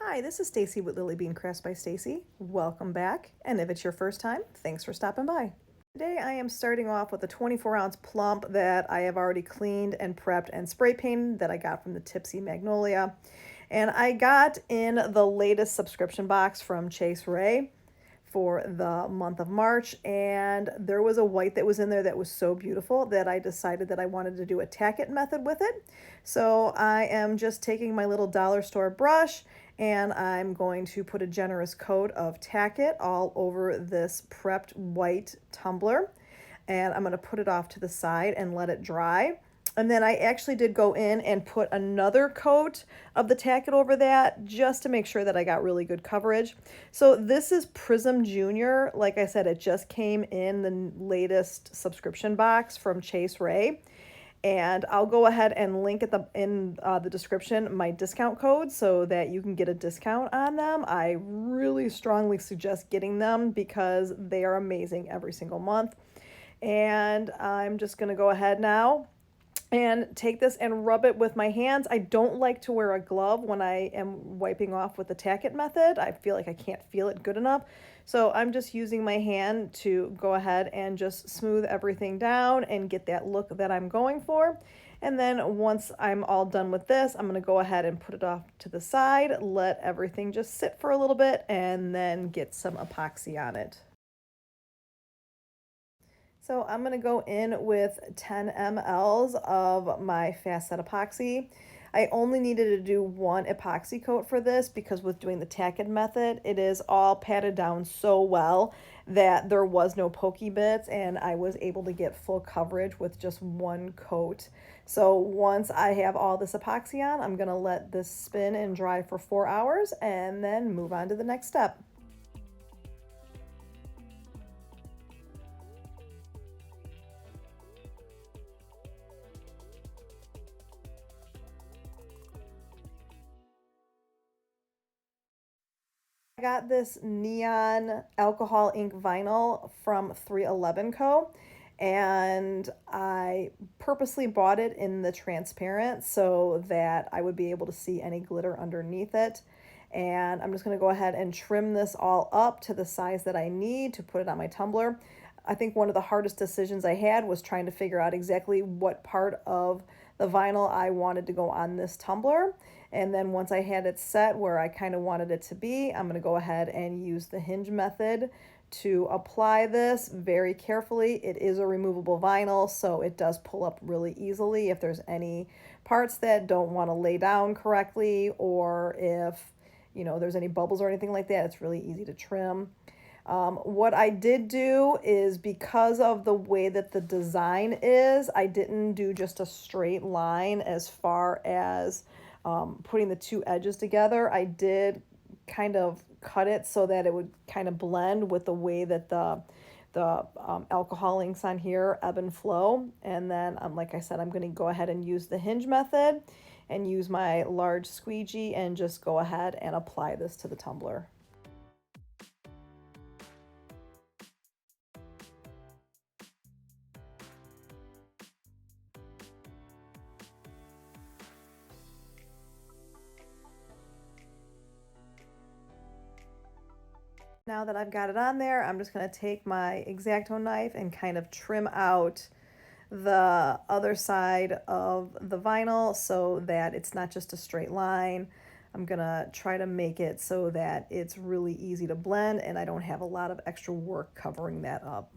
Hi, this is Stacy with Lily Bean Crafts by Stacy. Welcome back, and if it's your first time, thanks for stopping by. Today I am starting off with a 24-ounce plump that I have already cleaned and prepped and spray painted that I got from the Tipsy Magnolia. And I got in the latest subscription box from Chase Rae for the month of March, and there was a white that was in there that was so beautiful that I decided that I wanted to do a tack it method with it. So I am just taking my little dollar store brush and I'm going to put a generous coat of tack it all over this prepped white tumbler, and I'm going to put it off to the side and let it dry. And then I actually did go in and put another coat of the tack it over that just to make sure that I got really good coverage. So this is Prism Jr. Like I said, it just came in the latest subscription box from Chase Rae. And I'll go ahead and link in the description my discount code so that you can get a discount on them. I really strongly suggest getting them because they are amazing every single month. And I'm just going to go ahead now and take this and rub it with my hands. I don't like to wear a glove when I am wiping off with the tack it method. I feel like I can't feel it good enough. So I'm just using my hand to go ahead and just smooth everything down and get that look that I'm going for. And then once I'm all done with this, I'm going to go ahead and put it off to the side, let everything just sit for a little bit, and then get some epoxy on it. So I'm going to go in with 10 mLs of my fast set epoxy. I only needed to do one epoxy coat for this because with doing the tack it method, it is all patted down so well that there was no pokey bits and I was able to get full coverage with just one coat. So once I have all this epoxy on, I'm going to let this spin and dry for 4 hours and then move on to the next step. I got this neon alcohol ink vinyl from 311 Co. And I purposely bought it in the transparent so that I would be able to see any glitter underneath it. And I'm just going to go ahead and trim this all up to the size that I need to put it on my tumbler. I think one of the hardest decisions I had was trying to figure out exactly what part of the vinyl I wanted to go on this tumbler. And then once I had it set where I kind of wanted it to be, I'm going to go ahead and use the hinge method to apply this very carefully. It is a removable vinyl, so it does pull up really easily if there's any parts that don't want to lay down correctly, or if, you know, there's any bubbles or anything like that, it's really easy to trim. What I did do is, because of the way that the design is, I didn't do just a straight line as far as putting the two edges together. I did kind of cut it so that it would kind of blend with the way that the alcohol inks on here ebb and flow. And then, like I said, I'm going to go ahead and use the hinge method and use my large squeegee and just go ahead and apply this to the tumbler. Now that I've got it on there, I'm just going to take my X-Acto knife and kind of trim out the other side of the vinyl so that it's not just a straight line. I'm going to try to make it so that it's really easy to blend and I don't have a lot of extra work covering that up.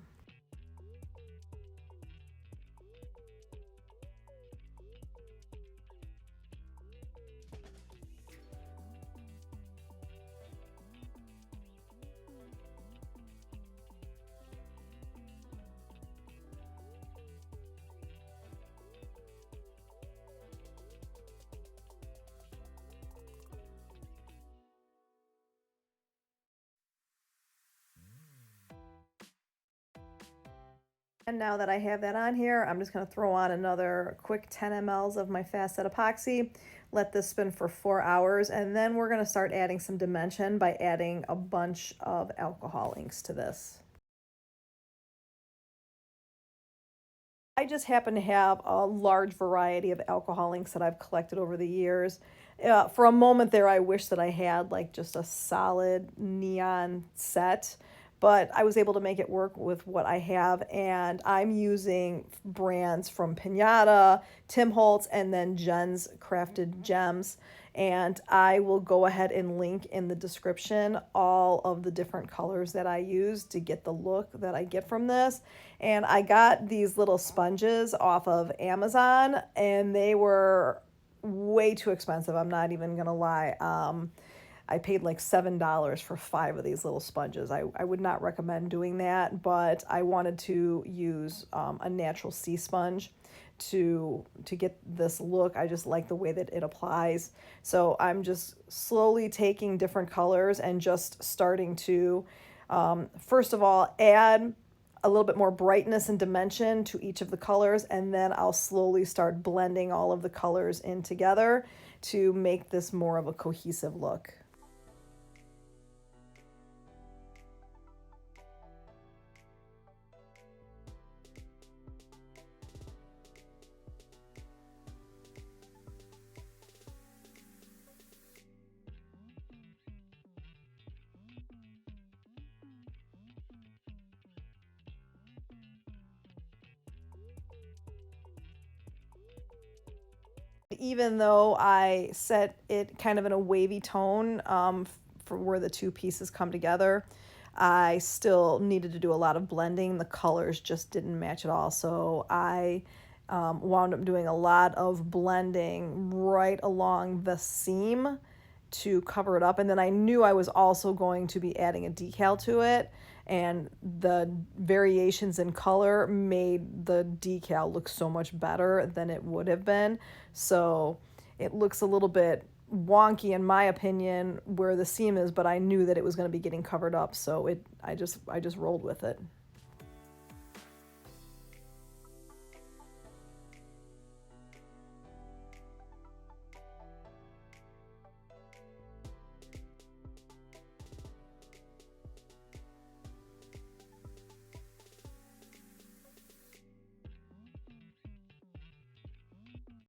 And now that I have that on here, I'm just going to throw on another quick 10 mLs of my fast set epoxy, let this spin for 4 hours, and then we're going to start adding some dimension by adding a bunch of alcohol inks to this. I just happen to have a large variety of alcohol inks that I've collected over the years. For a moment there, I wish that I had like just a solid neon set, but I was able to make it work with what I have, and I'm using brands from Piñata, Tim Holtz, and then Jenn's Crafted Gems. And I will go ahead and link in the description all of the different colors that I use to get the look that I get from this. And I got these little sponges off of Amazon, and they were way too expensive. I'm not even gonna lie. I paid like $7 for 5 of these little sponges. I would not recommend doing that, but I wanted to use a natural sea sponge to get this look. I just like the way that it applies. So I'm just slowly taking different colors and just starting to, first of all, add a little bit more brightness and dimension to each of the colors, and then I'll slowly start blending all of the colors in together to make this more of a cohesive look. Even though I set it kind of in a wavy tone for where the two pieces come together, I still needed to do a lot of blending. The colors just didn't match at all. So I wound up doing a lot of blending right along the seam to cover it up. And then I knew I was also going to be adding a decal to it. And the variations in color made the decal look so much better than it would have been. So it looks a little bit wonky in my opinion where the seam is, but I knew that it was going to be getting covered up, so I just rolled with it.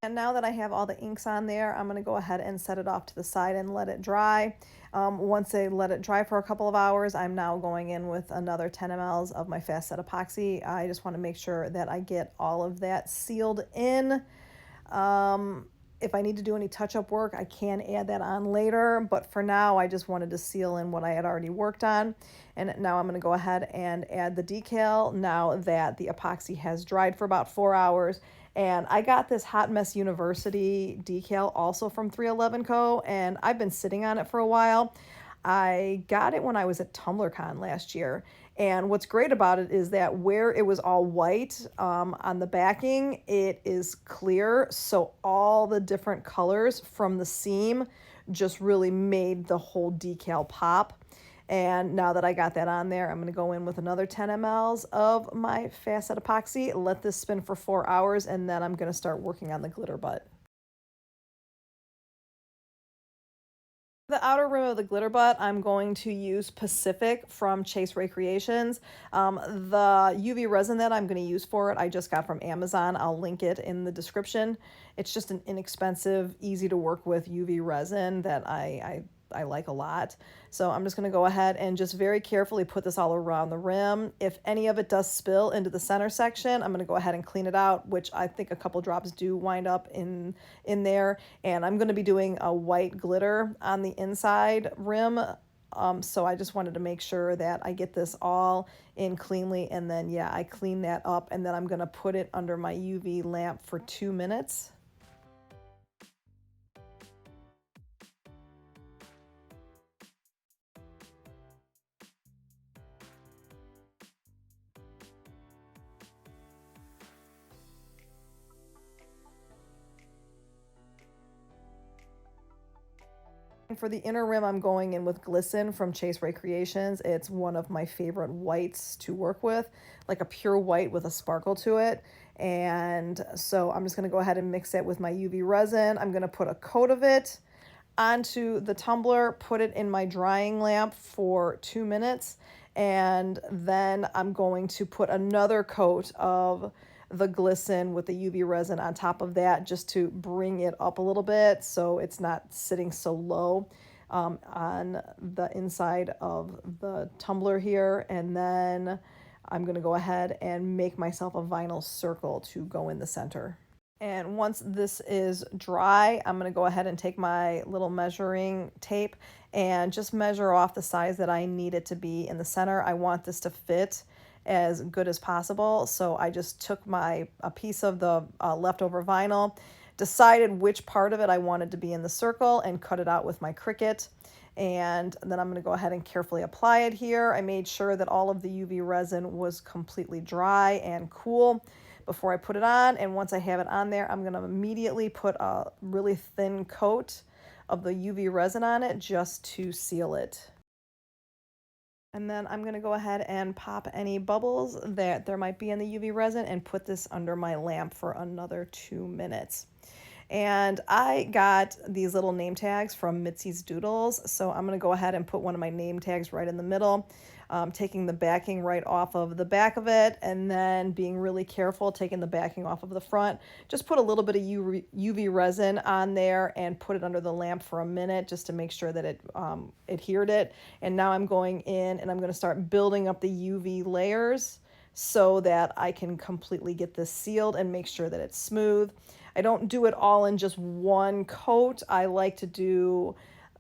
And now that I have all the inks on there, I'm going to go ahead and set it off to the side and let it dry. Once I let it dry for a couple of hours, I'm now going in with another 10 mLs of my fast set epoxy. I just want to make sure that I get all of that sealed in. If I need to do any touch-up work, I can add that on later, but for now, I just wanted to seal in what I had already worked on. And now I'm going to go ahead and add the decal now that the epoxy has dried for about 4 hours. And I got this Hot Mess University decal also from 311 Co. And I've been sitting on it for a while. I got it when I was at TumblerCon last year. And what's great about it is that where it was all white on the backing, it is clear. So all the different colors from the seam just really made the whole decal pop. And now that I got that on there, I'm going to go in with another 10 mLs of my fast set epoxy, let this spin for 4 hours, and then I'm going to start working on the glitter butt. The outer rim of the glitter butt, I'm going to use Pacific from Rae Creations. The UV resin that I'm going to use for it, I just got from Amazon. I'll link it in the description. It's just an inexpensive, easy to work with UV resin that I like a lot. So I'm just going to go ahead and just very carefully put this all around the rim. If any of it does spill into the center section, I'm going to go ahead and clean it out, which I think a couple drops do wind up in there. And I'm going to be doing a white glitter on the inside rim. So I just wanted to make sure that I get this all in cleanly, and then yeah, I clean that up, and then I'm going to put it under my UV lamp for 2 minutes. For the inner rim, I'm going in with Glisten from Rae Creations. It's one of my favorite whites to work with, like a pure white with a sparkle to it. And so I'm just going to go ahead and mix it with my UV resin. I'm going to put a coat of it onto the tumbler, put it in my drying lamp for 2 minutes, and then I'm going to put another coat of the glisten with the UV resin on top of that just to bring it up a little bit so it's not sitting so low on the inside of the tumbler here. And then I'm going to go ahead and make myself a vinyl circle to go in the center. And once this is dry, I'm going to go ahead and take my little measuring tape and just measure off the size that I need it to be in the center. I want this to fit as good as possible. So I just took a piece of the leftover vinyl, decided which part of it I wanted to be in the circle, and cut it out with my Cricut. And then I'm going to go ahead and carefully apply it here. I made sure that all of the UV resin was completely dry and cool before I put it on. And once I have it on there, I'm going to immediately put a really thin coat of the UV resin on it just to seal it. And then I'm going to go ahead and pop any bubbles that there might be in the UV resin and put this under my lamp for another 2 minutes. And I got these little name tags from Mitzi's Doodles, so I'm going to go ahead and put one of my name tags right in the middle, taking the backing right off of the back of it, and then being really careful, taking the backing off of the front. Just put a little bit of UV resin on there and put it under the lamp for a minute just to make sure that it adhered it. And now I'm going in and I'm going to start building up the UV layers so that I can completely get this sealed and make sure that it's smooth. I don't do it all in just one coat. I like to do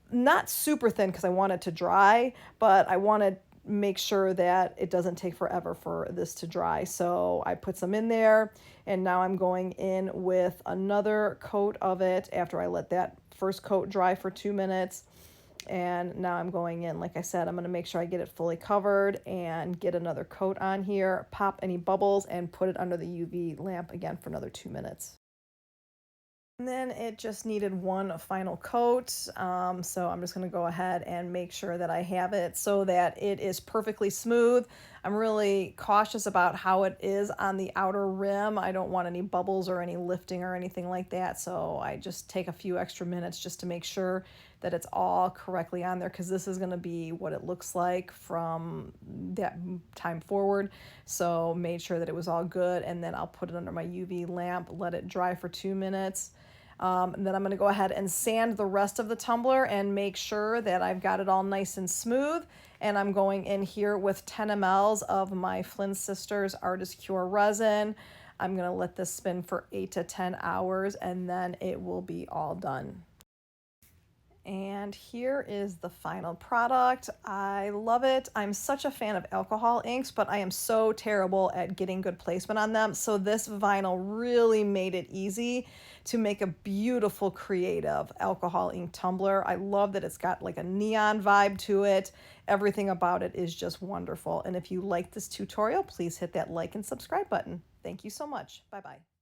not super thin because I want it to dry, but I want to make sure that it doesn't take forever for this to dry. So I put some in there, and now I'm going in with another coat of it after I let that first coat dry for 2 minutes. And now I'm going in, like I said, I'm going to make sure I get it fully covered and get another coat on here, pop any bubbles, and put it under the UV lamp again for another 2 minutes. And then it just needed one final coat, so I'm just going to go ahead and make sure that I have it so that it is perfectly smooth. I'm really cautious about how it is on the outer rim. I don't want any bubbles or any lifting or anything like that, so I just take a few extra minutes just to make sure that it's all correctly on there, because this is going to be what it looks like from that time forward. So made sure that it was all good, and then I'll put it under my UV lamp, let it dry for 2 minutes. And then I'm going to go ahead and sand the rest of the tumbler and make sure that I've got it all nice and smooth. And I'm going in here with 10 mLs of my Flynn Sisters Artist Cure resin. I'm going to let this spin for 8 to 10 hours, and then it will be all done. And here is the final product. I love it. I'm such a fan of alcohol inks, but I am so terrible at getting good placement on them. So this vinyl really made it easy to make a beautiful, creative alcohol ink tumbler. I love that it's got like a neon vibe to it. Everything about it is just wonderful. And if you like this tutorial, please hit that like and subscribe button. Thank you so much. Bye-bye.